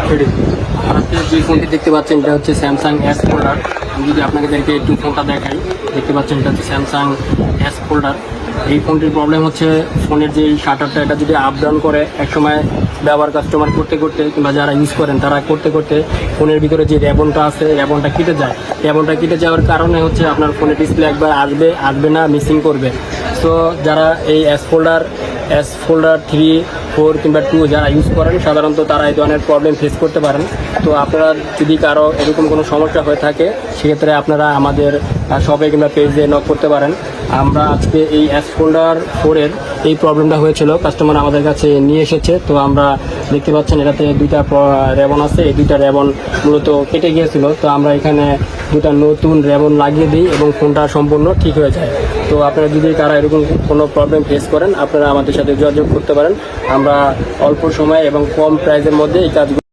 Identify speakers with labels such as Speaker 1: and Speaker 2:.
Speaker 1: আপনি যে ফোনটি দেখতে পাচ্ছেন এটা হচ্ছে স্যামসাং এস ফোল্ডার। আমি যদি আপনাদেরকে একটু ফোনটা দেখাই, দেখতে পাচ্ছেন এটা হচ্ছে স্যামসাং এস ফোল্ডার। এই ফোনটির প্রবলেম হচ্ছে ফোনের যে শাটারটা এটা যদি আপ ডাউন করে, একসময় ব্যবহার কাস্টমার করতে করতে কিংবা যারা ইউজ করেন তারা করতে করতে ফোনের ভিতরে যে র্যাবনটা আছে র্যাবনটা কেটে যায়। র্যাবনটা কেটে যাওয়ার কারণে হচ্ছে আপনার ফোনের ডিসপ্লে একবার আসবে না, মিসিং করবে। সো যারা এই এস ফোল্ডার 3, 4 কিংবা 2 যারা ইউজ করেন সাধারণত তারা এই ধরনের প্রবলেম ফেস করতে পারেন। তো আপনারা যদি কারো এরকম কোনো সমস্যা হয়ে থাকে সেক্ষেত্রে আপনারা আমাদের শপে কিংবা পেজে নক করতে পারেন। আমরা আজকে এই এস ফোল্ডার 4-এর এই প্রবলেমটা হয়েছিল, কাস্টমার আমাদের কাছে নিয়ে এসেছে। তো আমরা দেখতে পাচ্ছেন এটাতে 2টা র্যাবন আছে, এই 2টা র্যাবন মূলত কেটে গিয়েছিল। তো আমরা এখানে 2টা নতুন র্যাবন লাগিয়ে দিই এবং ফোনটা সম্পূর্ণ ঠিক হয়ে যায়। তো আপনারা যদি তারা এরকম কোনো প্রবলেম ফেস করেন আপনারা আমাদের সাথে যোগাযোগ করতে পারেন। আমরা অল্প সময় এবং কম প্রাইসের মধ্যে এই কাজগুলো